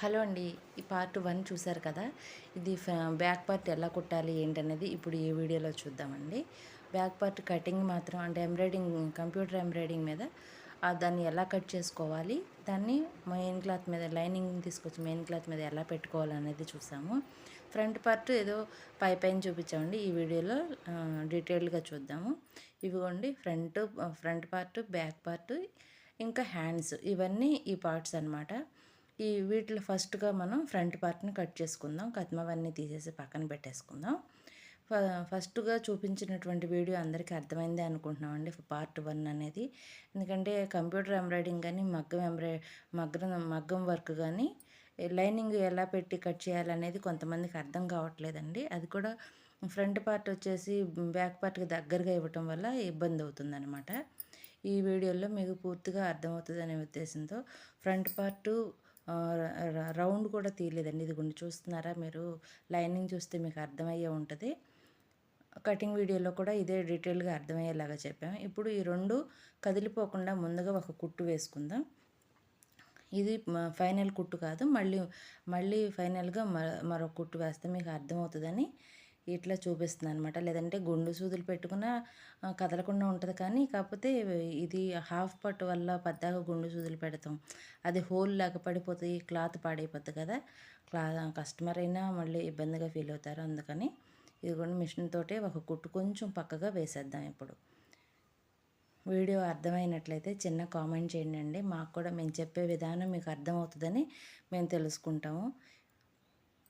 Hello అండి. ఈ part 1 చూసారు కదా! ఇది బ్యాక్ పార్ట్ ఎలా కుట్టాలి ఏంటనేది ఇప్పుడు ఈ వీడియోలో చూద్దామండి. బ్యాక్ పార్ట్ కటింగ్ మాత్రం అంటే కంప్యూటర్ ఎంబ్రాయిడింగ్ మీద దాన్ని ఎలా కట్ చేసుకోవాలి, దాన్ని మెయిన్ క్లాత్ మీద లైనింగ్‌ని తీసుకొచ్చి మెయిన్ క్లాత్ మీద ఎలా పెట్టుకోవాలనేది చూసాము. ఫ్రంట్ పార్ట్ ఏదో పైన చూపించామండి. ఈ వీడియోలో డీటెయిల్డ్‌గా చూద్దాము. ఇవిగోండి ఫ్రంట్ పార్ట్, బ్యాక్ పార్ట్ ఇంకా హ్యాండ్స్ ఇవన్నీ ఈ పార్ట్స్ అనమాట. వీటిలో ఫస్ట్‌గా మనం ఫ్రంట్ పార్ట్‌ని కట్ చేసుకుందాం. కత్మవన్నీ తీసేసి పక్కన పెట్టేసుకుందాం. ఫస్ట్‌గా చూపించినటువంటి వీడియో అందరికీ అర్థమైందే అనుకుంటున్నామండి. పార్ట్ 1 అనేది. ఎందుకంటే కంప్యూటర్ ఎంబ్రాయిడింగ్ గానీ, మగ్గం వర్క్ గానీ, లైనింగ్ ఎలా పెట్టి కట్ చేయాలనేది కొంతమందికి అర్థం కావట్లేదండి. అది కూడా ఫ్రంట్ పార్ట్ వచ్చేసి బ్యాక్ పార్ట్‌కి దగ్గరగా ఇవ్వటం వల్ల ఇబ్బందవుతుందనమాట. ఈ వీడియోలో మీకు పూర్తిగా అర్థమవుతదనే ఉద్దేశంతో ఫ్రంట్ పార్టు రౌండ్ కూడా తీయలేదండి. ఇదిగోండి చూస్తున్నారా మీరు? లైనింగ్ చూస్తే మీకు అర్థమయ్యే ఉంటది. కటింగ్ వీడియోలో కూడా ఇదే డీటెయిల్‌గా అర్థమయ్యేలాగా చెప్పాము. ఇప్పుడు ఈ 2 కదిలిపోకుండా ముందుగా ఒక కుట్టు వేసుకుందాం. ఇది ఫైనల్ కుట్టు కాదు. మళ్ళీ ఫైనల్‌గా మరొక కుట్టు వేస్తే మీకు అర్థమవుతదని ఇట్లా చూపిస్తున్నాననమాట. లేదంటే గుండు సూదులు పెట్టుకున్నా కదలకుండా ఉంటది, కానీ కాకపోతే ఇది హాఫ్ పట్టు వల్ల పద్దాక గుండు సూదులు పెడతాం. అది హోల్ లాగా పడిపోతాయి, క్లాత్ పాడైపోద్ది కదా! కస్టమర్ అయినా మళ్ళీ ఇబ్బందిగా ఫీల్ అవుతారు. అందుకని ఇదిగోండి మిషన్ తోటే ఒక కుట్టు కొంచెం పక్కగా వేసేద్దాం ఇప్పుడు. వీడియో అర్థమైనట్లయితే చిన్న కామెంట్ చేయండి. మాకు కూడా మేము చెప్పే విధానం మీకు అర్థమవుతుందని మేము తెలుసుకుంటాము.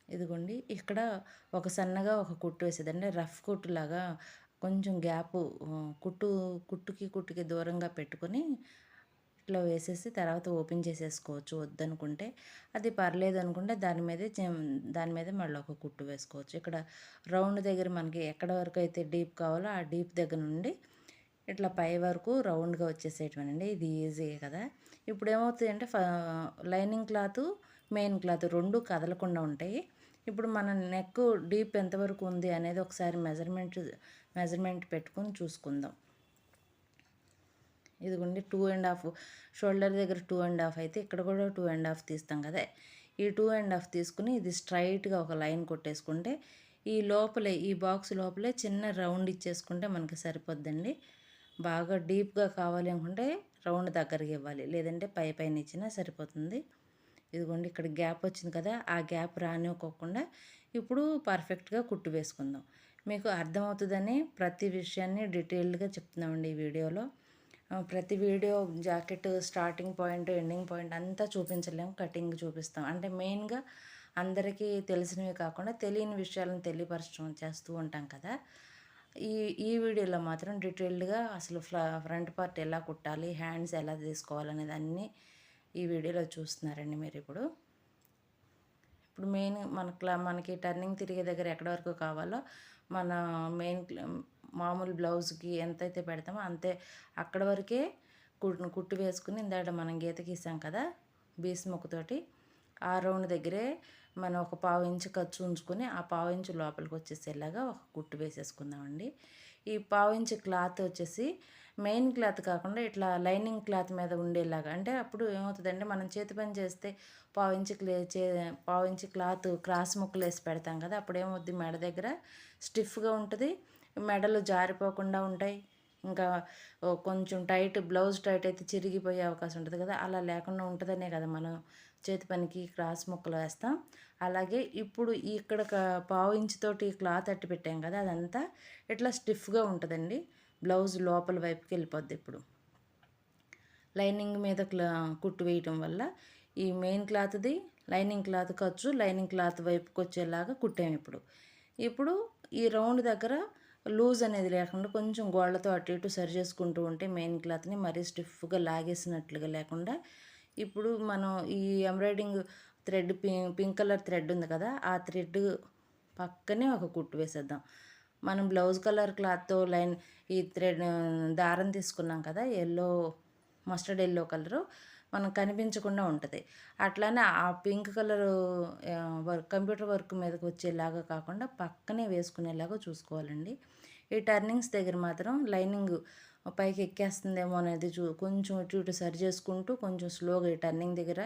ఇదిగోండి ఇక్కడ ఒక సన్నగా ఒక కుట్టు వేసేదండి. రఫ్ కుట్టులాగా కొంచెం గ్యాపు కుట్టుకి దూరంగా పెట్టుకొని ఇట్లా వేసేసి తర్వాత ఓపెన్ చేసేసుకోవచ్చు వద్దనుకుంటే. అది పర్లేదు అనుకుంటే దాని మీద మళ్ళీ ఒక కుట్టు వేసుకోవచ్చు. ఇక్కడ రౌండ్ దగ్గర మనకి ఎక్కడ వరకు అయితే డీప్ కావాలో ఆ డీప్ దగ్గర నుండి ఇట్లా పై వరకు రౌండ్‌గా వచ్చేసేయటమేనండి. ఇది ఈజీయే కదా! ఇప్పుడు ఏమవుతాయంటే లైనింగ్ క్లాతు, మెయిన్ క్లాత్ 2 కదలకుండా ఉంటాయి. ఇప్పుడు మన నెక్ డీప్ ఎంతవరకు ఉంది అనేది ఒకసారి మెజర్మెంట్ పెట్టుకొని చూసుకుందాం. ఇదిగోండి 2 ½ షోల్డర్ దగ్గర 2 ½ అయితే ఇక్కడ కూడా 2 ½ తీస్తాం కదా! ఈ 2 ½ తీసుకుని ఇది స్ట్రైట్‌గా ఒక లైన్ కొట్టేసుకుంటే ఈ బాక్స్ లోపలే చిన్న రౌండ్ ఇచ్చేసుకుంటే మనకి సరిపోద్దండి. బాగా డీప్‌గా కావాలి అనుకుంటే రౌండ్ దగ్గరకి ఇవ్వాలి. లేదంటే పైన ఇచ్చినా సరిపోతుంది. ఇదిగోండి ఇక్కడ గ్యాప్ వచ్చింది కదా! ఆ గ్యాప్ రానివ్వకోకుండా ఇప్పుడు పర్ఫెక్ట్‌గా కుట్టు వేసుకుందాం. మీకు అర్థమవుతుందని ప్రతి విషయాన్ని డీటెయిల్డ్‌గా చెప్తున్నామండి ఈ వీడియోలో. ప్రతి video jacket starting point, ending point అంతా చూపించలేము. కటింగ్ చూపిస్తాం. అంటే మెయిన్‌గా అందరికీ తెలిసినవి కాకుండా తెలియని విషయాలను తెలియపరచడం చేస్తూ ఉంటాం కదా! ఈ ఈ వీడియోలో మాత్రం డీటెయిల్డ్‌గా అసలు ఫ్రంట్ పార్ట్ ఎలా కుట్టాలి, హ్యాండ్స్ ఎలా తీసుకోవాలనేది అన్నీ ఈ వీడియోలో చూస్తున్నారండి మీరిప్పుడు. ఇప్పుడు మెయిన్ మనకి టర్నింగ్ తిరిగే దగ్గర ఎక్కడి వరకు కావాలో మన మెయిన్ మామూలు బ్లౌజ్‌కి ఎంతైతే పెడతామో అంతే అక్కడి వరకే కుట్టు వేసుకుని ఇందాక మనం గీత గీసాం కదా! బీస్ ముక్కతోటి ఆ రౌండ్ దగ్గరే మనం ఒక పావు ఇంచు ఖర్చు ఉంచుకొని ఆ పావు ఇంచు లోపలికి వచ్చేసేలాగా ఒక కుట్టు వేసేసుకుందామండి. ఈ పావు ఇంచు క్లాత్ వచ్చేసి మెయిన్ క్లాత్ కాకుండా ఇట్లా లైనింగ్ క్లాత్ మీద ఉండేలాగా, అంటే అప్పుడు ఏమవుతుందంటే మనం చేతి పని చేస్తే పావు ఇంచు క్లాత్ క్రాస్ ముక్కలు వేసి పెడతాం కదా! అప్పుడు ఏమవుద్ది, మెడ దగ్గర స్టిఫ్గా ఉంటుంది, మెడలు జారిపోకుండా ఉంటాయి. ఇంకా కొంచెం బ్లౌజ్ టైట్ అయితే చిరిగిపోయే అవకాశం ఉంటుంది కదా! అలా లేకుండా ఉంటుందనే కదా మనం చేతి పనికి క్రాస్ ముక్కలు వేస్తాం. అలాగే ఇప్పుడు ఇక్కడ పావు ఇంచుతోటి క్లాత్ అట్టి పెట్టాం కదా! అదంతా ఇట్లా స్టిఫ్గా ఉంటుందండి. బ్లౌజ్ లోపల వైపుకి వెళ్ళిపోద్ది. ఇప్పుడు లైనింగ్ మీద కుట్టు వేయటం వల్ల ఈ మెయిన్ క్లాత్ది లైనింగ్ క్లాత్ ఖర్చు లైనింగ్ క్లాత్ వైపుకి వచ్చేలాగా కుట్టాము. ఇప్పుడు ఈ రౌండ్ దగ్గర లూజ్ అనేది లేకుండా కొంచెం గోళ్ళతో అటు ఇటు సరి చేసుకుంటూ ఉంటే మెయిన్ క్లాత్ని మరీ స్టిఫ్గా లాగేసినట్లుగా లేకుండా, ఇప్పుడు మనం ఈ embroidering thread pink colour thread ఉంది కదా! ఆ థ్రెడ్ పక్కనే ఒక కుట్టు వేసేద్దాం. మనం బ్లౌజ్ కలర్ క్లాత్తో ఈ దారం తీసుకున్నాం కదా! మస్టర్డ్ ఎల్లో కలరు మనకు కనిపించకుండా ఉంటుంది. అట్లానే ఆ పింక్ కలరు కంప్యూటర్ వర్క్ మీదకి వచ్చేలాగా కాకుండా పక్కనే వేసుకునేలాగా చూసుకోవాలండి. ఈ టర్నింగ్స్ దగ్గర మాత్రం లైనింగ్ పైకి ఎక్కేస్తుందేమో అనేది కొంచెం ఇటు ఇటు సరి చేసుకుంటూ కొంచెం స్లోగా ఈ టర్నింగ్ దగ్గర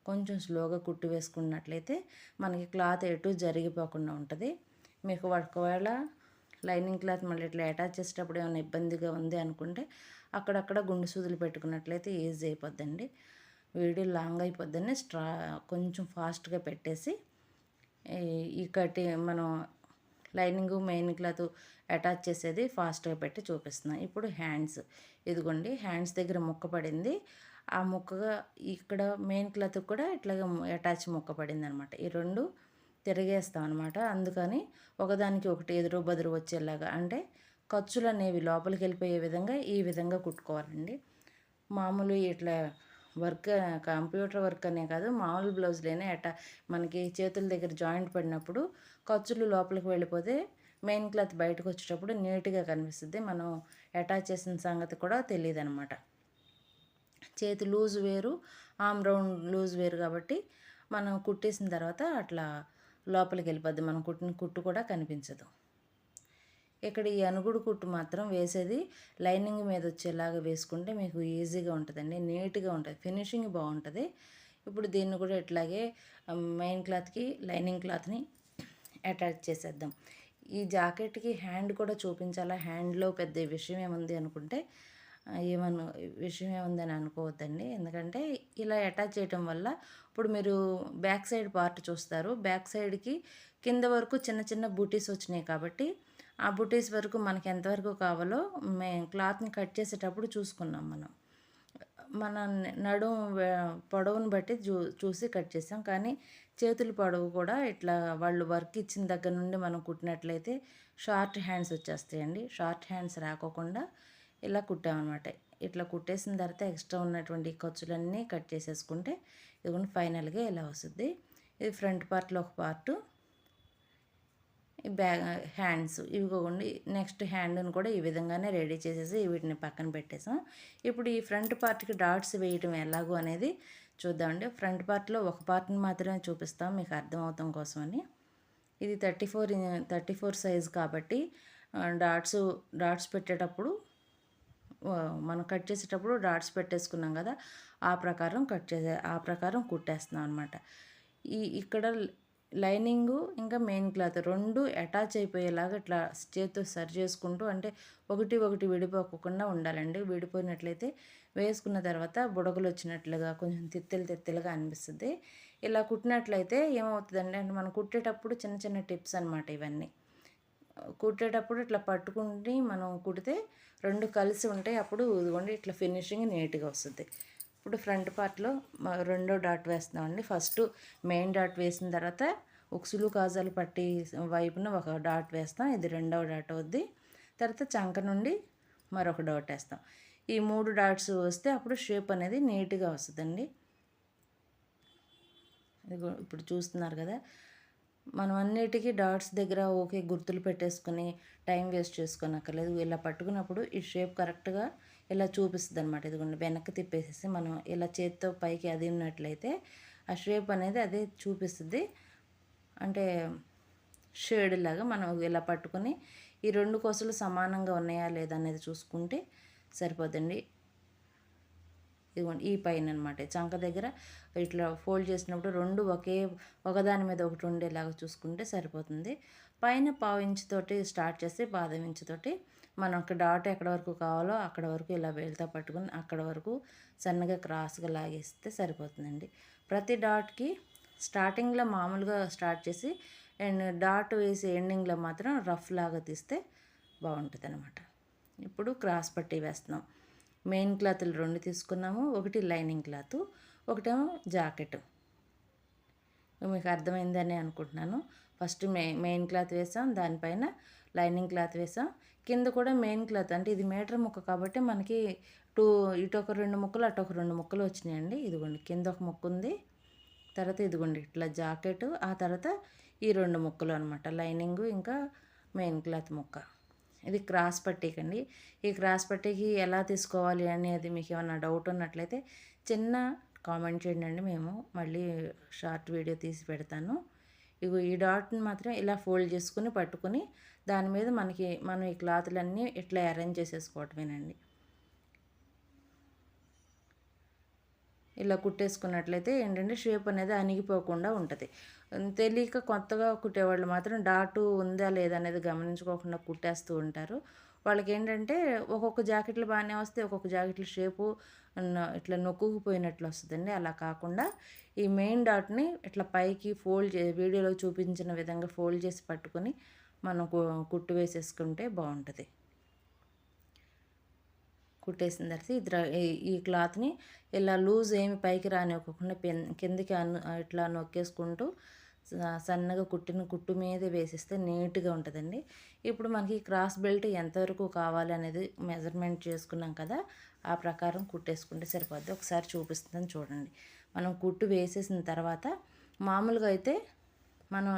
కొంచెం స్లోగా కుట్టు వేసుకున్నట్లయితే మనకి క్లాత్ ఎటు జరిగిపోకుండా ఉంటుంది. మీకు ఒకవేళ లైనింగ్ క్లాత్ మళ్ళీ ఇట్లా అటాచ్ చేసేటప్పుడు ఏమైనా ఇబ్బందిగా ఉంది అనుకుంటే అక్కడక్కడ గుండు సూదులు పెట్టుకున్నట్లయితే ఈజీ అయిపోద్దండి. వీడియో లాంగ్ అయిపోద్దని కొంచెం ఫాస్ట్గా పెట్టేసి ఈ మనం లైనింగ్ మెయిన్ క్లాత్ అటాచ్ చేసేది ఫాస్ట్గా పెట్టి చూపిస్తున్నాను. ఇప్పుడు హ్యాండ్స్, ఇదిగోండి హ్యాండ్స్ దగ్గర ముక్క పడింది. ఆ ముక్కగా ఇక్కడ మెయిన్ క్లాత్ కూడా ఇట్లాగా అటాచ్ ముక్క పడింది అనమాట. ఈ రెండు తిరిగేస్తాం అనమాట. అందుకని ఒకదానికి ఒకటి ఎదురు బదురు వచ్చేలాగా, అంటే ఖర్చులు అనేవి లోపలికి వెళ్ళిపోయే విధంగా ఈ విధంగా కుట్టుకోవాలండి. మామూలు ఇట్లా వర్క్ కంప్యూటర్ వర్క్ అనే కాదు, మామూలు బ్లౌజ్లోనే మనకి చేతుల దగ్గర జాయింట్ పడినప్పుడు ఖర్చులు లోపలికి వెళ్ళిపోతే మెయిన్ క్లాత్ బయటకు వచ్చేటప్పుడు నీట్గా కనిపిస్తుంది. మనం అటాచ్ చేసిన సంగతి కూడా తెలియదు అనమాట. చేతి లూజ్ వేరు, ఆమ్ రౌండ్ లూజ్ వేరు కాబట్టి మనం కుట్టేసిన తర్వాత అట్లా లోపలికి వెళ్ళిపోద్ది. మనం కుట్టిన కుట్టు కూడా కనిపించదు. ఇక్కడ ఈ అనుగుడు కుట్టు మాత్రం వేసేది లైనింగ్ మీద వచ్చేలాగా వేసుకుంటే మీకు ఈజీగా ఉంటుందండి, నీట్గా ఉంటుంది, ఫినిషింగ్ బాగుంటుంది. ఇప్పుడు దీన్ని కూడా ఇట్లాగే మెయిన్ క్లాత్కి లైనింగ్ క్లాత్ని అటాచ్ చేసేద్దాం. ఈ జాకెట్కి హ్యాండ్ కూడా చూపించాలా, హ్యాండ్లో పెద్ద విషయం ఏముంది అనుకుంటే విషయం ఏముందని అనుకోవద్దండి. ఎందుకంటే ఇలా అటాచ్ చేయటం వల్ల ఇప్పుడు మీరు బ్యాక్ సైడ్ పార్ట్ చూస్తారు, బ్యాక్ సైడ్కి కింద వరకు చిన్న చిన్న బూటీస్ వచ్చినాయి కాబట్టి ఆ బూటీస్ వరకు మనకి ఎంతవరకు కావాలో క్లాత్ని కట్ చేసేటప్పుడు చూసుకున్నాం. మన నడుము పొడవును బట్టి చూసి కట్ చేసాం. కానీ చేతుల పొడవు కూడా ఇట్లా వాళ్ళు వర్క్ ఇచ్చిన దగ్గర నుండి మనం కుట్టినట్లయితే షార్ట్ హ్యాండ్స్ వచ్చేస్తాయండి. షార్ట్ హ్యాండ్స్ రాకోకుండా ఇలా కుట్టామన్నమాట. ఇట్లా కుట్టేసిన తర్వాత ఎక్స్ట్రా ఉన్నటువంటి ఖర్చులన్నీ కట్ చేసేసుకుంటే ఇదిగోండి ఫైనల్గా ఇలా వస్తుంది. ఇది ఫ్రంట్ పార్ట్లో ఒక పార్టు, హ్యాండ్స్ ఇవిగోండి. నెక్స్ట్ హ్యాండ్ని కూడా ఈ విధంగానే రెడీ చేసేసి వీటిని పక్కన పెట్టేసాం. ఇప్పుడు ఈ ఫ్రంట్ పార్ట్కి డాట్స్ వేయటం ఎలాగో అనేది చూద్దామండి. ఫ్రంట్ పార్ట్లో ఒక పార్ట్ని మాత్రమే చూపిస్తాం మీకు అర్థమవుతాం కోసమని. ఇది 34 సైజు కాబట్టి డాట్స్ పెట్టేటప్పుడు మనం కట్ చేసేటప్పుడు డాట్స్ పెట్టేసుకున్నాం కదా, ఆ ప్రకారం కుట్టేస్తున్నాం అనమాట. ఇక్కడ లైనింగు ఇంకా మెయిన్ క్లాత్ రెండు అటాచ్ అయిపోయేలాగా ఇట్లా చేతితో సరి చేసుకుంటూ, అంటే ఒకటి విడిపోకుండా ఉండాలండి. విడిపోయినట్లయితే వేసుకున్న తర్వాత బుడగలు వచ్చినట్లుగా కొంచెం తిత్తలుగా అనిపిస్తుంది. ఇలా కుట్టినట్లయితే ఏమవుతుందండి అంటే మనం కుట్టేటప్పుడు చిన్న చిన్న టిప్స్ అనమాట ఇవన్నీ. కుట్టేటప్పుడు ఇట్లా పట్టుకుంటే మనం కుడితే రెండు కలిసి ఉంటాయి. అప్పుడు ఇదిగోండి ఇట్లా ఫినిషింగ్ నీట్గా వస్తుంది. ఇప్పుడు ఫ్రంట్ పార్ట్లో రెండో డాట్ వేస్తున్నామండి. ఫస్ట్ మెయిన్ డాట్ వేసిన తర్వాత ఉక్సులు కాజాలు పట్టి వైపున ఒక డాట్ వేస్తాం, ఇది రెండవ డాట్ అవుద్ది. తర్వాత చంక నుండి మరొక డాట్ వేస్తాం. ఈ 3 డాట్స్ వస్తే అప్పుడు షేప్ అనేది నీట్గా వస్తుందండి. ఇప్పుడు చూస్తున్నారు కదా, మనం అన్నిటికీ డాట్స్ దగ్గర ఓకే గుర్తులు పెట్టేసుకుని టైం వేస్ట్ చేసుకోనక్కర్లేదు. ఇలా పట్టుకున్నప్పుడు ఈ షేప్ కరెక్ట్గా ఇలా చూపిస్తుంది అనమాట. ఇదిగోండి వెనక్కి తిప్పేసేసి మనం ఇలా చేత్తో పైకి అదిన్నట్లయితే ఆ షేప్ అనేది అదే చూపిస్తుంది. అంటే షేడ్ లాగా మనం ఇలా పట్టుకొని ఈ రెండు కొసలు సమానంగా ఉన్నాయా లేదా అనేది చూసుకుంటే సరిపోదండి. ఇదిగోండి ఈ పైన అనమాట చంక దగ్గర ఇట్లా ఫోల్డ్ చేసినప్పుడు రెండు ఒకదాని మీద ఒకటి ఉండేలాగా చూసుకుంటే సరిపోతుంది. పైన పావు ఇంచుతోటి స్టార్ట్ చేసి పాదం ఇంచుతోటి మనకు డాట్ ఎక్కడ వరకు కావాలో అక్కడ వరకు ఇలా వేలుతో పట్టుకుని అక్కడ వరకు సన్నగా క్రాస్గా లాగేస్తే సరిపోతుందండి. ప్రతి డాట్కి స్టార్టింగ్లో మామూలుగా స్టార్ట్ చేసి అండ్ డాట్ వేసి ఎండింగ్లో మాత్రం రఫ్ లాగా తీస్తే బాగుంటుంది అనమాట. ఇప్పుడు క్రాస్ పట్టీ వేస్తున్నాం. మెయిన్ క్లాతులు 2 తీసుకున్నాము, ఒకటి లైనింగ్ క్లాత్, ఒకటేమో జాకెట్. మీకు అర్థమైందని అనుకుంటున్నాను. ఫస్ట్ మెయిన్ క్లాత్ వేసాం, దానిపైన లైనింగ్ క్లాత్ వేసాం, కింద కూడా మెయిన్ క్లాత్. అంటే ఇది మీటర్ ముక్క కాబట్టి మనకి ఇటు ఒక 2 ముక్కలు అటు ఒక 2 ముక్కలు వచ్చినాయండి. ఇదిగోండి కింద ఒక ముక్క ఉంది, తర్వాత ఇదిగోండి ఇట్లా జాకెట్, ఆ తర్వాత ఈ 2 ముక్కలు అనమాట, లైనింగ్ ఇంకా మెయిన్ క్లాత్ ముక్క. ఇది క్రాస్ పట్టీకండి. ఈ క్రాస్ పట్టీకి ఎలా తీసుకోవాలి అనేది మీకు ఏమైనా డౌట్ ఉన్నట్లయితే చిన్న కామెంట్ చేయండి, మేము మళ్ళీ షార్ట్ వీడియో తీసి పెడతాను. ఈ డాట్ని మాత్రం ఇలా ఫోల్డ్ చేసుకుని పట్టుకుని దాని మీద మనం ఈ క్లాతులన్నీ ఇట్లా అరేంజ్ చేసేసుకోవటమేనండి. ఇలా కుట్టేసుకున్నట్లయితే ఏంటంటే షేప్ అనేది అణిగిపోకుండా ఉంటుంది. తెలియక కొత్తగా కుట్టేవాళ్ళు మాత్రం డాటు ఉందా లేదా అనేది గమనించుకోకుండా కుట్టేస్తూ ఉంటారు. వాళ్ళకేంటంటే ఒక్కొక్క జాకెట్లు బాగానే వస్తాయి. ఒక్కొక్క జాకెట్ల షేపు ఇట్లా నొక్కుకుపోయినట్లు వస్తుందండి. అలా కాకుండా ఈ మెయిన్ డాట్‌ని ఇట్లా పైకి వీడియోలో చూపించిన విధంగా ఫోల్డ్ చేసి పట్టుకొని మనం కుట్టు వేసేసుకుంటే బావుంటది. కుట్టేసిన తర్వాత ఈ క్లాత్‌ని ఇలా లూజ్ ఏమి పైకి రానివ్వకుండా కిందకి ఇట్లా నొక్కేసుకుంటూ సన్నగా కుట్టిన కుట్టు మీద వేసేస్తే నీట్‌గా ఉంటదండి. ఇప్పుడు మనకి క్రాస్ బెల్ట్ ఎంతవరకు కావాలి అనేది మెజర్‌మెంట్ చేసుకున్నాం కదా! ఆ ప్రకారం కుట్టేసుకుంటే సరిపోద్ది. ఒకసారి చూపిస్తాను చూడండి. మనం కుట్టు వేసేసిన తర్వాత మామూలుగా అయితే మనం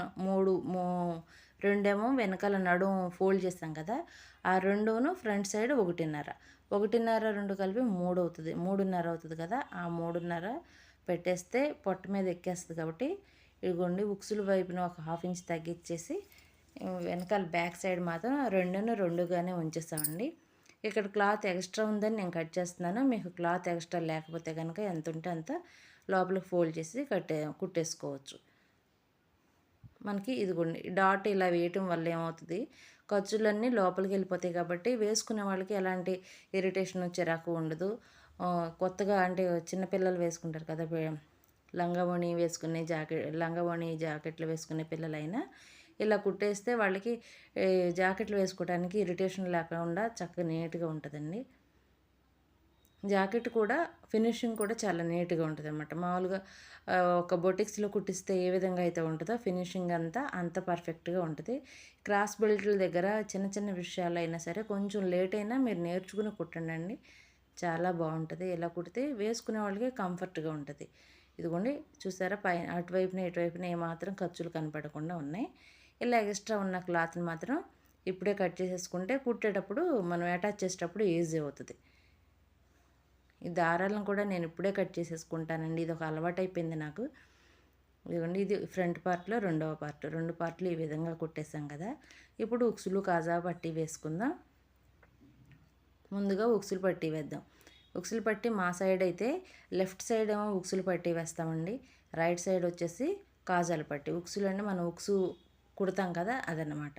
2 వెనకాల నడుము ఫోల్డ్ చేస్తాం కదా! ఆ 2 ఫ్రంట్ సైడ్ 1.5 1.5, 2 కలిపి 3 అవుతది. 3.5 అవుతది కదా! ఆ 3.5 పెట్టేస్తే పొట్ట మీద ఎక్కేస్తది కాబట్టి ఇదిగోండి ఉక్సులు వైపున ఒక 1/2 ఇంచ్ తగ్గిచ్చేసి వెనకాల బ్యాక్ సైడ్ మాత్రం 2గానే ఉంచేస్తామండి. ఇక్కడ క్లాత్ ఎక్స్ట్రా ఉందని నేను కట్ చేస్తున్నాను. మీకు క్లాత్ ఎక్స్ట్రా లేకపోతే కనుక ఎంత ఉంటే అంత లోపలికి ఫోల్డ్ చేసి కుట్టేసుకోవచ్చు. మనకి ఇదిగోండి డాట్ ఇలా వేయటం వల్ల ఏమవుతుంది, ఖర్చులన్నీ లోపలికి వెళ్ళిపోతాయి కాబట్టి వేసుకునే వాళ్ళకి ఎలాంటి ఇరిటేషన్ చిరాకు ఉండదు. కొత్తగా అంటే చిన్నపిల్లలు వేసుకుంటారు కదా, లంగావోణి వేసుకునే లంగావోణి జాకెట్లు వేసుకునే పిల్లలైనా ఇలా కుట్టేస్తే వాళ్ళకి జాకెట్లు వేసుకోవడానికి ఇరిటేషన్ లేకుండా చక్కగా నీట్గా ఉంటుందండి. జాకెట్ కూడా ఫినిషింగ్ కూడా చాలా నీట్గా ఉంటుంది అనమాట. మామూలుగా ఒక బొటిక్స్లో కుట్టిస్తే ఏ విధంగా అయితే ఉంటుందో ఫినిషింగ్ అంత పర్ఫెక్ట్గా ఉంటుంది. క్రాస్ బెల్ట్ల దగ్గర చిన్న చిన్న విషయాలైనా సరే కొంచెం లేట్ అయినా మీరు నేర్చుకుని కుట్టండి, చాలా బాగుంటుంది. ఇలా కుడితే వేసుకునే వాళ్ళకి కంఫర్ట్గా ఉంటుంది. ఇదిగోండి చూసారా, అటువైపున ఇటువైపున ఏమాత్రం ఖర్చులు కనపడకుండా ఉన్నాయి. ఇలా ఎక్స్ట్రా ఉన్న క్లాత్ని మాత్రం ఇప్పుడే కట్ చేసేసుకుంటే కుట్టేటప్పుడు మనం అటాచ్ చేసేటప్పుడు ఈజీ అవుతుంది. ఈ దారాలను కూడా నేను ఇప్పుడే కట్ చేసేసుకుంటానండి. ఇది ఒక అలవాటైపోయింది నాకు. ఇదిగోండి ఇది ఫ్రంట్ పార్ట్‌లో రెండవ పార్ట్. 2 పార్ట్‌లు ఈ విధంగా కుట్టేసాం కదా! ఇప్పుడు ఉక్సులు కాజా పట్టీ వేసుకుందాం. ముందుగా ఉక్సులు పట్టీ వేద్దాం. ఉక్సులు పట్టీ మా సైడ్ అయితే లెఫ్ట్ సైడ్ ఏమో ఉక్సులు పట్టీ వేస్తామండి. రైట్ సైడ్ వచ్చేసి కాజాల పట్టీ. ఉక్సులు అంటే మనం ఉక్సు కుడతాం కదా అదనమాట.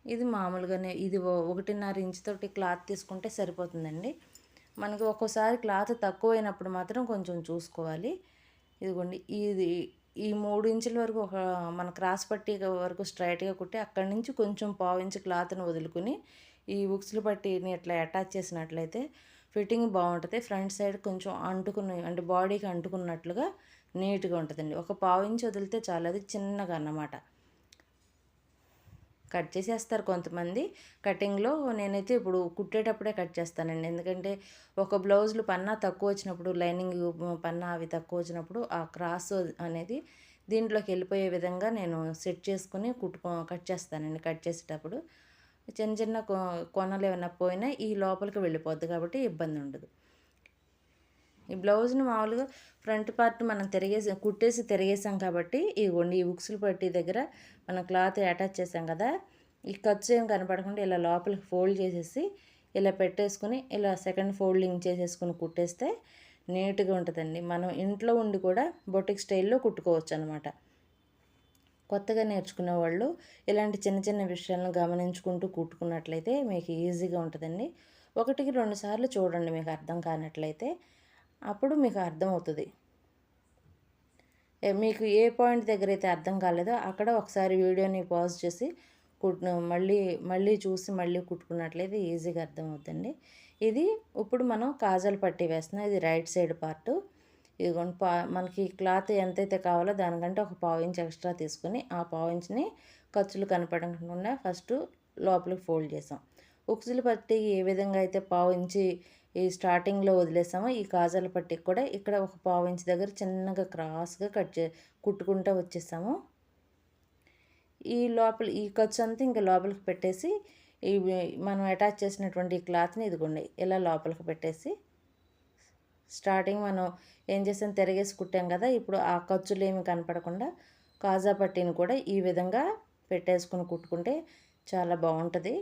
ఇది మామూలుగానే ఇది 1.5 ఇంచ్ తోటి క్లాత్ తీసుకుంటే సరిపోతుందండి. మనకి ఒక్కోసారి క్లాత్ తక్కువైనప్పుడు మాత్రం కొంచెం చూసుకోవాలి. ఇదిగోండి ఈ 3 ఇంచుల వరకు మన క్రాస్ పట్టీ వరకు స్ట్రైట్‌గా కుట్టి అక్కడి నుంచి కొంచెం పావు ఇంచు క్లాత్‌ని వదులుకొని ఈ ఉక్సులు పట్టీని ఇట్లా అటాచ్ చేసినట్లయితే ఫిట్టింగ్ బాగుంటుంది. ఫ్రంట్ సైడ్ కొంచెం అంటే బాడీకి అంటుకున్నట్లుగా నీట్‌గా ఉంటుందండి. ఒక పావు ఇంచు వదిలితే చాలు, అది చిన్నగా అన్నమాట. కట్ చేసేస్తారు కొంతమంది కటింగ్లో. నేనైతే ఇప్పుడు కుట్టేటప్పుడే కట్ చేస్తానండి. ఎందుకంటే ఒక బ్లౌజులు పన్నా తక్కువ వచ్చినప్పుడు, లైనింగ్ పన్నా అవి తక్కువ వచ్చినప్పుడు ఆ క్రాస్ అనేది దీంట్లోకి వెళ్ళిపోయే విధంగా నేను సెట్ చేసుకుని కట్ చేస్తానండి. కట్ చేసేటప్పుడు చిన్న చిన్న కొనలు ఏమైనా పోయినా ఈ లోపలికి వెళ్ళిపోద్ది కాబట్టి ఇబ్బంది ఉండదు. ఈ బ్లౌజ్ని మామూలుగా ఫ్రంట్ పార్ట్ మనం కుట్టేసి తిరిగేసాం కాబట్టి ఇవ్వండి ఈ ఉక్సులు పట్టీ దగ్గర మనం క్లాత్ అటాచ్ చేసాం కదా, ఈ ఖర్చు ఏం కనపడకుండా ఇలా లోపలికి ఫోల్డ్ చేసేసి ఇలా పెట్టేసుకుని ఇలా సెకండ్ ఫోల్డింగ్ చేసేసుకుని కుట్టేస్తే నీట్గా ఉంటుందండి. మనం ఇంట్లో ఉండి కూడా బొటిక్ స్టైల్లో కుట్టుకోవచ్చు అనమాట. కొత్తగా నేర్చుకునే వాళ్ళు ఇలాంటి చిన్న చిన్న విషయాలను గమనించుకుంటూ కుట్టుకున్నట్లయితే మీకు ఈజీగా ఉంటుందండి. 1కి 2 సార్లు చూడండి, మీకు అర్థం కానట్లయితే అప్పుడు మీకు అర్థమవుతుంది. మీకు ఏ పాయింట్ దగ్గర అయితే అర్థం కాలేదో అక్కడ ఒకసారి వీడియోని పాజ్ చేసి మళ్ళీ చూసి మళ్ళీ కుట్టుకున్నట్లయితే ఈజీగా అర్థమవుతుందండి. ఇది ఇప్పుడు మనం కాజాల పట్టీ వేస్తున్నాం. ఇది రైట్ సైడ్ పార్టు. ఇదిగోండి మనకి క్లాత్ ఎంతైతే కావాలో దానికంటే ఒక పావు ఇంచ్ ఎక్స్ట్రా తీసుకొని ఆ పావు ఇంచ్ని ఖర్చులు కనపడకుండా ఫస్ట్ లోపలికి ఫోల్డ్ చేసాం. ఉక్సులు పట్టీ ఏ విధంగా అయితే పావు ఇంచి ఈ స్టార్టింగ్లో వదిలేసామో ఈ కాజాల పట్టీకి కూడా ఇక్కడ ఒక పావు ఇంచ్ దగ్గర చిన్నగా క్రాస్గా కుట్టుకుంటూ వచ్చేసాము. ఈ ఖర్చు అంతా ఇంకా లోపలికి పెట్టేసి మనం అటాచ్ చేసినటువంటి క్లాత్ని ఇదిగోండి ఇలా లోపలికి పెట్టేసి స్టార్టింగ్ మనం ఏం చేసాం, తిరగేసి కుట్టాం కదా, ఇప్పుడు ఆ ఖర్చులు ఏమి కనపడకుండా కాజా పట్టీని కూడా ఈ విధంగా పెట్టేసుకుని కుట్టుకుంటే చాలా బాగుంటుంది.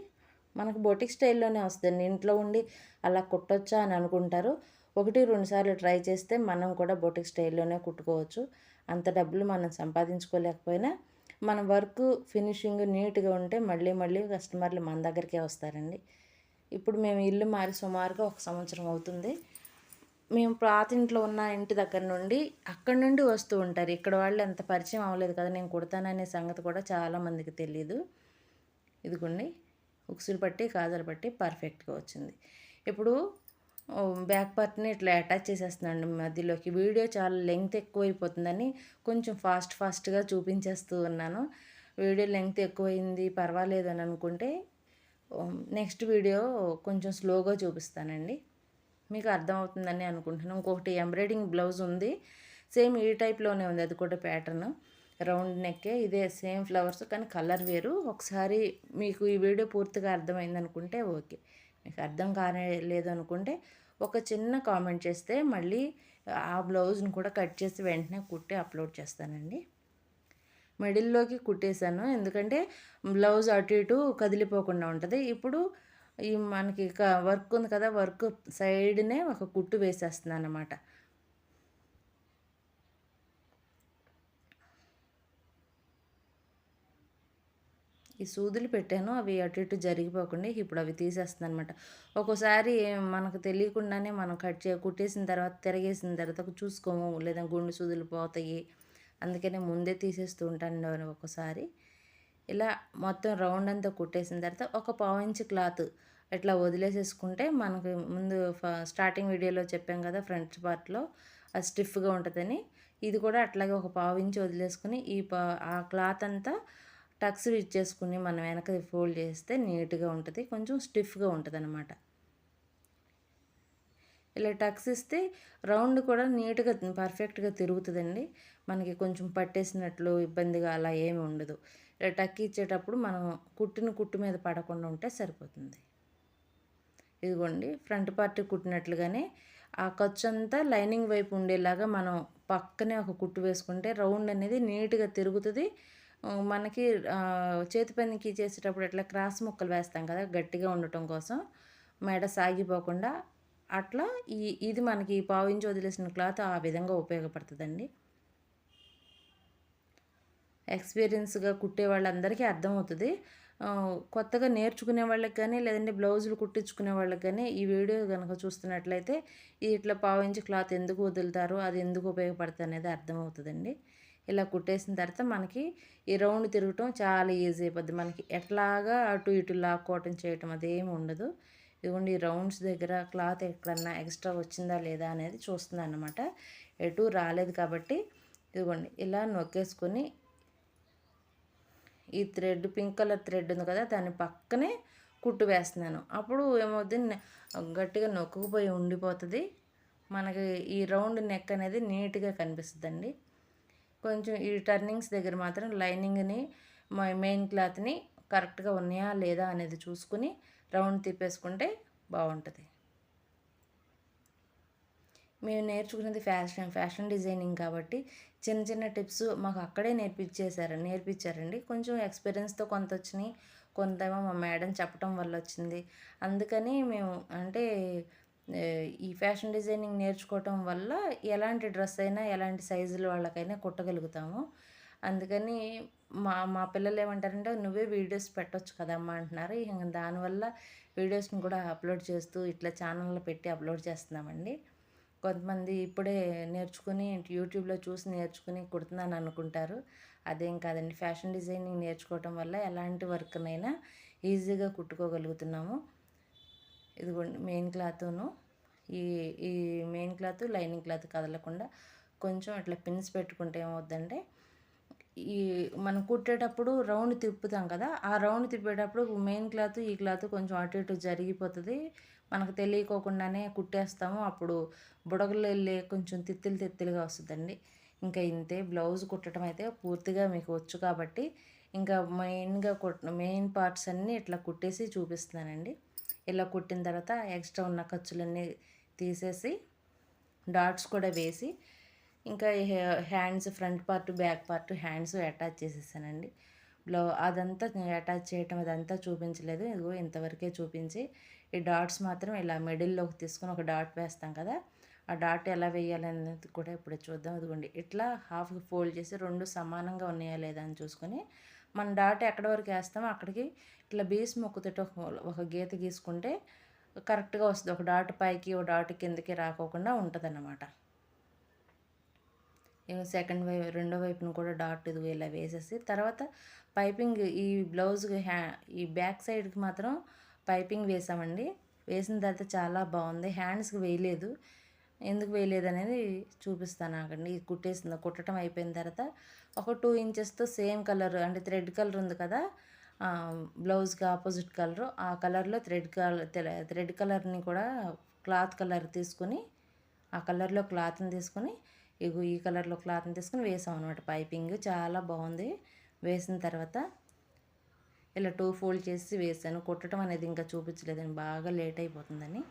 మనకు బొటిక్ స్టైల్లోనే వస్తుంది. ఇంట్లో ఉండి అలా కుట్టొచ్చా అని అనుకుంటారు. ఒకటి 2 సార్లు ట్రై చేస్తే మనం కూడా బొటిక్ స్టైల్లోనే కుట్టుకోవచ్చు. అంత డబ్బులు మనం సంపాదించుకోలేకపోయినా మన వర్క్ ఫినిషింగ్ నీట్‌గా ఉంటే మళ్ళీ మళ్ళీ కస్టమర్లు మన దగ్గరికే వస్తారండి. ఇప్పుడు మేము ఇల్లు మారి సుమారుగా 1 సంవత్సరం అవుతుంది. మేము పాతింట్లో ఉన్న ఇంటి దగ్గర నుండి అక్కడి నుండి వస్తూ ఉంటారు. ఇక్కడ వాళ్ళు అంత పరిచయం అవ్వలేదు కదా! నేను కుడతాననే సంగతి కూడా చాలామందికి తెలీదు. ఇదిగోండి ఉక్సులు పట్టి, కాజాలు పట్టి పర్ఫెక్ట్‌గా వచ్చింది. ఇప్పుడు బ్యాక్ పార్ట్‌ని ఇట్లా అటాచ్ చేసేస్తున్నానండి మధ్యలోకి. వీడియో చాలా లెంగ్త్ ఎక్కువైపోతుందని కొంచెం ఫాస్ట్‌గా చూపించేస్తూ ఉన్నాను. వీడియో లెంగ్త్ ఎక్కువైంది పర్వాలేదు అని అనుకుంటే నెక్స్ట్ వీడియో కొంచెం స్లోగా చూపిస్తానండి. మీకు అర్థమవుతుందని అనుకుంటున్నాను. ఇంకొకటి ఎంబ్రాయిడింగ్ బ్లౌజ్ ఉంది. సేమ్ ఈ టైప్‌లోనే ఉంది. అది కూడా ప్యాటర్న్. రౌండ్ నెక్కే. ఇదే సేమ్ ఫ్లవర్స్ కానీ కలర్ వేరు. ఒకసారి మీకు ఈ వీడియో పూర్తిగా అర్థమైందనుకుంటే ఓకే. మీకు అర్థం లేదు అనుకుంటే ఒక చిన్న కామెంట్ చేస్తే మళ్ళీ ఆ బ్లౌజ్‌ని కూడా కట్ చేసి వెంటనే కుట్టి అప్లోడ్ చేస్తానండి. మిడిల్‌లోకి కుట్టేశాను. ఎందుకంటే బ్లౌజ్ అటు ఇటు కదిలిపోకుండా ఉంటది. ఇప్పుడు ఈ మనకి వర్క్ ఉంది కదా! వర్క్ సైడ్‌నే ఒక కుట్టు వేసేస్తున్నానన్నమాట. ఈ సూదులు పెట్టాను. అవి అటు ఇటు జరిగిపోకుండా ఇప్పుడు అవి తీసేస్తున్నానన్నమాట. ఒక్కోసారి మనకు తెలియకుండానే మనం కుట్టేసిన తర్వాత తిరగేసిన తర్వాత చూసుకోము. లేదా గుండు సూదులు పోతాయి. అందుకనే ముందే తీసేస్తూ ఉంటాను ఒక్కోసారి. ఇలా మొత్తం రౌండ్ అంతా కుట్టేసిన తర్వాత ఒక పావించి క్లాత్ ఇట్లా వదిలేసేసుకుంటే మనకు ముందు స్టార్టింగ్ వీడియోలో చెప్పాం కదా ఫ్రంట్ పార్ట్‌లో అది స్టిఫ్‌గా ఉంటదని. ఇది కూడా అట్లాగే ఒక పావించి వదిలేసుకొని ఆ క్లాత్ అంతా టక్స్ ఇచ్చేసుకుని మనం వెనక ఫోల్డ్ చేస్తే నీట్‌గా ఉంటది. కొంచెం స్టిఫ్‌గా ఉంటదనమాట. ఇలా టక్స్ ఇస్తే రౌండ్ కూడా నీట్‌గా పర్ఫెక్ట్‌గా తిరుగుతదండి. మనకి కొంచెం పట్టేసినట్లు ఇబ్బందిగా అలా ఏమి ఉండదు. ఇలా టక్ ఇచ్చేటప్పుడు మనం కుట్టు మీద పడకుండా ఉంటే సరిపోతుంది. ఇదిగోండి ఫ్రంట్ పార్ట్ కుట్టినట్లుగానే ఆ ఖర్చంతా లైనింగ్ వైపు ఉండేలాగా మనం పక్కనే ఒక కుట్టు వేసుకుంటే రౌండ్ అనేది నీట్‌గా తిరుగుతది. మనకి చేతి పనికి చేసేటప్పుడు ఇట్లా క్రాస్ ముక్కలు వేస్తాం కదా! గట్టిగా ఉండటం కోసం మెడ సాగిపోకుండా అట్లా ఇది మనకి పావించి వదిలేసిన క్లాత్ ఆ విధంగా ఉపయోగపడుతదండి. ఎక్స్‌పీరియన్స్‌గా కుట్టే వాళ్ళందరికీ అర్థమవుతది. కొత్తగా నేర్చుకునే వాళ్ళకి కానీ, లేదంటే బ్లౌజులు కుట్టించుకునే వాళ్ళకి కానీ ఈ వీడియో గనక చూస్తున్నట్లయితే ఇట్లా పావించి క్లాత్ ఎందుకు వదులుతారు, అది ఎందుకు ఉపయోగపడుతుంది అనేది అర్థమవుతదండి. ఇలా కుట్టేసిన తర్వాత మనకి ఈ రౌండ్ తిరగటం చాలా ఈజీ అయిపోద్ది. మనకి ఎట్లాగా అటు ఇటు లాక్కోవటం చేయటం అదేమి ఉండదు. ఇదిగోండి ఈ రౌండ్స్ దగ్గర క్లాత్ ఎక్కడన్నా ఎక్స్ట్రా వచ్చిందా లేదా అనేది చూస్తున్నానన్నమాట. ఎటు రాలేదు కాబట్టి ఇదిగోండి ఇలా నొక్కేసుకొని ఈ థ్రెడ్ పింక్ కలర్ థ్రెడ్ ఉంది కదా దాని పక్కనే కుట్టు వేస్తున్నాను. అప్పుడు ఏమవుద్ది గట్టిగా నొక్కుకుపోయి ఉండిపోతుంది. మనకి ఈ రౌండ్ నెక్ అనేది నీట్‌గా కనిపిస్తుందండి. కొంచెం ఈ టర్నింగ్స్ దగ్గర మాత్రం లైనింగ్‌ని మెయిన్ క్లాత్‌ని కరెక్ట్‌గా ఉన్నాయా లేదా అనేది చూసుకుని రౌండ్ తిప్పేసుకుంటే బాగుంటుంది. మేము నేర్చుకున్నది ఫ్యాషన్ డిజైనింగ్ కాబట్టి చిన్న చిన్న టిప్స్ మాకు అక్కడే నేర్పించారండి. కొంచెం ఎక్స్పీరియన్స్‌తో కొంత వచ్చినాయి. కొంతేమో మా మేడం చెప్పటం వల్ల వచ్చింది. అందుకని మేము అంటే ఈ ఫ్యాషన్ డిజైనింగ్ నేర్చుకోవటం వల్ల ఎలాంటి డ్రెస్ అయినా, ఎలాంటి సైజుల వాళ్ళకైనా కుట్టగలుగుతాము. అందుకని మా మా పిల్లలు ఏమంటారంటే, "నువ్వే వీడియోస్ పెట్టొచ్చు కదమ్మా" అంటున్నారు. ఇంక దానివల్ల వీడియోస్‌ని కూడా అప్లోడ్ చేస్తూ ఇట్లా ఛానల్‌లో పెట్టి అప్లోడ్ చేస్తున్నామండి. కొంతమంది ఇప్పుడే నేర్చుకుని యూట్యూబ్‌లో చూసి నేర్చుకుని కుడుతున్నాను అనుకుంటారు. అదేం కాదండి. ఫ్యాషన్ డిజైనింగ్ నేర్చుకోవటం వల్ల ఎలాంటి వర్క్‌నైనా ఈజీగా కుట్టుకోగలుగుతున్నాము. ఇదిగోండి మెయిన్ క్లాతును ఈ ఈ మెయిన్ క్లాత్, లైనింగ్ క్లాత్ కదలకుండా కొంచెం అట్లా పిన్స్ పెట్టుకుంటే ఏమవుద్దంటే ఈ మనం కుట్టేటప్పుడు రౌండ్ తిప్పుతాం కదా! ఆ రౌండ్ తిప్పేటప్పుడు మెయిన్ క్లాత్, ఈ క్లాత్ కొంచెం అటు ఇటు జరిగిపోతది. మనకు తెలియకోకుండానే కుట్టేస్తాము. అప్పుడు బుడగలెళ్ళి కొంచెం తిత్తిలుగా వస్తదండి. ఇంకా ఇంతే బ్లౌజ్ కుట్టడం అయితే పూర్తిగా మీకు వచ్చు కాబట్టి ఇంకా మెయిన్ పార్ట్స్ అన్నీ ఇట్లా కుట్టేసి చూపిస్తున్నానండి. ఇలా కుట్టిన తర్వాత ఎక్స్ట్రా ఉన్న ఖర్చులన్నీ తీసేసి డాట్స్ కూడా వేసి ఇంకా hands front part, back part hands attach చేసేసానండి. అదంతా అటాచ్ చేయటం అదంతా చూపించలేదు. ఇదిగో ఇంతవరకే చూపించి ఈ డాట్స్ మాత్రం ఇలా మిడిల్‌లోకి తీసుకొని ఒక డాట్ వేస్తాం కదా! ఆ డాట్ ఎలా వేయాలనేది కూడా ఇప్పుడు చూద్దాం. అదిగోండి ఇట్లా హాఫ్ ఫోల్డ్ చేసి 2 సమానంగా ఉన్నాయా లేదా అని చూసుకొని, మన డాట్ ఎక్కడి వరకు వేస్తామో అక్కడికి ఇట్లా బేస్ ముక్కతోటి ఒక గీత గీసుకుంటే కరెక్ట్‌గా వస్తది. ఒక డాట్ పైకి, ఒక డాట్ కిందకి రాకోకుండా ఉంటదన్నమాట. సెకండ్ రెండో వైపున కూడా డాట్ ఇదిగో ఇలా వేసేసి తర్వాత పైపింగ్ ఈ బ్లౌజ్‌కి ఈ బ్యాక్ సైడ్‌కి మాత్రం పైపింగ్ వేసామండి. వేసిన తర్వాత చాలా బాగుంది. హ్యాండ్స్‌కి వేయలేదు. ఎందుకు వేయలేదనేది చూపిస్తాను ఆగండి. ఇది కుట్టడం అయిపోయిన తర్వాత ఒక 2 ఇంచెస్‌తో సేమ్ కలర్ అంటే థ్రెడ్ కలర్ ఉంది కదా! బ్లౌజ్‌కి ఆపోజిట్ కలరు. ఆ కలర్‌లో థ్రెడ్ కలర్‌ని కూడా క్లాత్ కలర్ తీసుకొని, ఆ కలర్‌లో క్లాత్‌ని తీసుకొని ఇగో ఈ కలర్‌లో క్లాత్‌ని తీసుకొని వేసామనమాట పైపింగ్. చాలా బాగుంది. వేసిన తర్వాత ఇలా 2 ఫోల్డ్ చేసి వేసాను. కుట్టడం అనేది ఇంకా చూపించలేదండి. బాగా లేట్ అయిపోతుందని.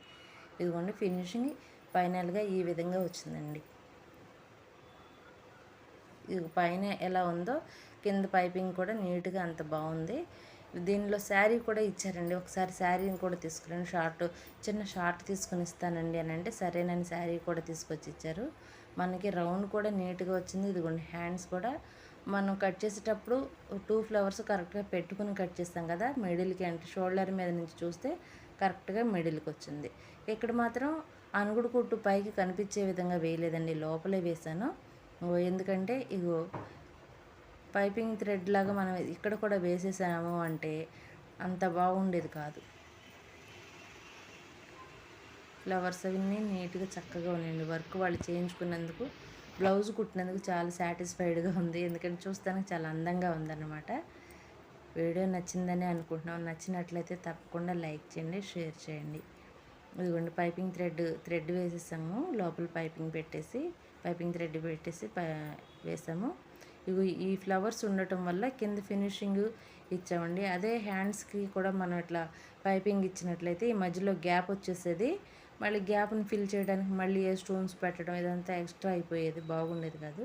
ఇదిగోండి ఫినిషింగ్ ఫైనల్‌గా ఈ విధంగా వచ్చిందండి. ఇది పైన ఎలా ఉందో కింద పైపింగ్ కూడా నీట్‌గా అంత బాగుంది. దీనిలో శారీ కూడా ఇచ్చారండి. ఒకసారి శారీని కూడా తీసుకురండి, చిన్న షార్ట్ తీసుకొని ఇస్తానండి అని అంటే సరేనని శారీ కూడా తీసుకొచ్చి ఇచ్చారు. మనకి రౌండ్ కూడా నీట్‌గా వచ్చింది. ఇదిగోండి హ్యాండ్స్ కూడా మనం కట్ చేసేటప్పుడు 2 ఫ్లవర్స్ కరెక్ట్‌గా పెట్టుకుని కట్ చేస్తాం కదా! మిడిల్‌కి అంటే షోల్డర్ మీద నుంచి చూస్తే కరెక్ట్‌గా మిడిల్‌కి వచ్చింది. ఇక్కడ మాత్రం అనుగుడు కుట్టు పైకి కనిపించే విధంగా వేయలేదండి. లోపలే వేశాను. ఎందుకంటే ఇగో పైపింగ్ థ్రెడ్ లాగా మనం ఇక్కడ కూడా వేసేసాము అంటే అంత బాగుండేది కాదు. ఫ్లవర్స్ అవన్నీ నీట్‌గా చక్కగా ఉన్నాయండి. వర్క్ వాళ్ళు చేయించుకున్నందుకు, బ్లౌజ్ కుట్టినందుకు చాలా సాటిస్ఫైడ్‌గా ఉంది. ఎందుకంటే చూస్తానికి చాలా అందంగా ఉందన్నమాట. వీడియో నచ్చిందని అనుకుంటున్నాం. నచ్చినట్లయితే తప్పకుండా లైక్ చేయండి, షేర్ చేయండి. ఇదిగోండి పైపింగ్ థ్రెడ్ వేసేసాము. లోపల పైపింగ్ థ్రెడ్ పెట్టేసి వేసాము. ఇవి ఈ ఫ్లవర్స్ ఉండటం వల్ల కింద ఫినిషింగ్ ఇచ్చామండి. అదే హ్యాండ్స్కి కూడా మనం ఇట్లా పైపింగ్ ఇచ్చినట్లయితే ఈ మధ్యలో గ్యాప్ వచ్చేసేది. మళ్ళీ గ్యాప్ని ఫిల్ చేయడానికి మళ్ళీ ఏ స్టోన్స్ పెట్టడం ఇదంతా ఎక్స్ట్రా అయిపోయేది, బాగుండేది కాదు.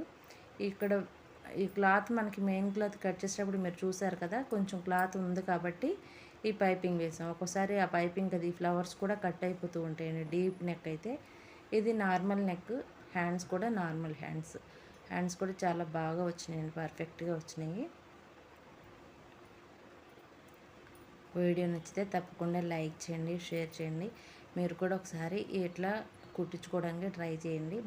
ఇక్కడ ఈ క్లాత్ మనకి మెయిన్ క్లాత్ కట్ చేసేటప్పుడు మీరు చూసారు కదా, కొంచెం క్లాత్ ఉంది కాబట్టి ఈ పైపింగ్ వేసాం. ఒక్కోసారి ఆ పైపింగ్ అది ఫ్లవర్స్ కూడా కట్ అయిపోతూ ఉంటాయండి. డీప్ నెక్ అయితే ఇది నార్మల్ నెక్. హ్యాండ్స్ కూడా నార్మల్ హ్యాండ్స్ కూడా చాలా బాగా వచ్చినాయండి, పర్ఫెక్ట్గా వచ్చినాయి. వీడియో నచ్చితే తప్పకుండా లైక్ చేయండి, షేర్ చేయండి. మీరు కూడా ఒకసారి ఇట్లా కుట్టించుకోవడానికి ట్రై చేయండి.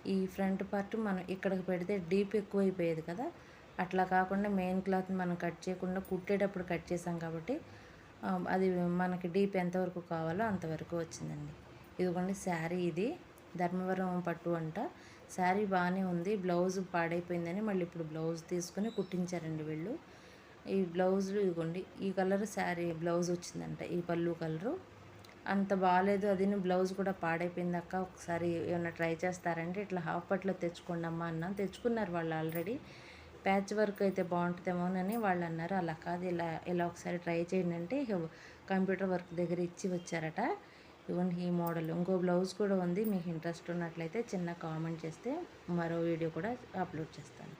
ఈ ఫ్రంట్ పార్ట్ మనం ఇక్కడికి పెడితే డీప్ ఎక్కువైపోయేది కదా, అట్లా కాకుండా మెయిన్ క్లాత్ మనం కట్ చేయకుండా కుట్టేటప్పుడు కట్ చేసాం కాబట్టి అది మనకి డీప్ ఎంతవరకు కావాలో అంతవరకు వచ్చిందండి. ఇదిగోండి శారీ, ఇది ధర్మవరం పట్టు అంట. శారీ బాగానే ఉంది. బ్లౌజ్ పాడైపోయిందని మళ్ళీ ఇప్పుడు బ్లౌజ్ తీసుకుని కుట్టించారండి వీళ్ళు. ఈ బ్లౌజులు ఇదిగోండి ఈ కలర్ శారీ బ్లౌజ్ వచ్చిందంట. ఈ పళ్ళు కలరు అంత బాగాలేదు. అది బ్లౌజ్ కూడా పాడైపోయింది అక్క, ఒకసారి ఏమైనా ట్రై చేస్తారంటే ఇట్లా హాఫ్ పట్లో తెచ్చుకోండి అమ్మ అన్నాం. తెచ్చుకున్నారు వాళ్ళు ఆల్రెడీ. ప్యాచ్ వర్క్ అయితే బాగుంటుందేమోనని వాళ్ళు అన్నారు. అలా కాదు, ఇలా ఒకసారి ట్రై చేయండి అంటే కంప్యూటర్ వర్క్ దగ్గర ఇచ్చి వచ్చారట. ఇవ్వండి ఈ మోడల్. ఇంకో బ్లౌజ్ కూడా ఉంది. మీకు ఇంట్రెస్ట్ ఉన్నట్లయితే చిన్న కామెంట్ చేస్తే మరో వీడియో కూడా అప్లోడ్ చేస్తాను.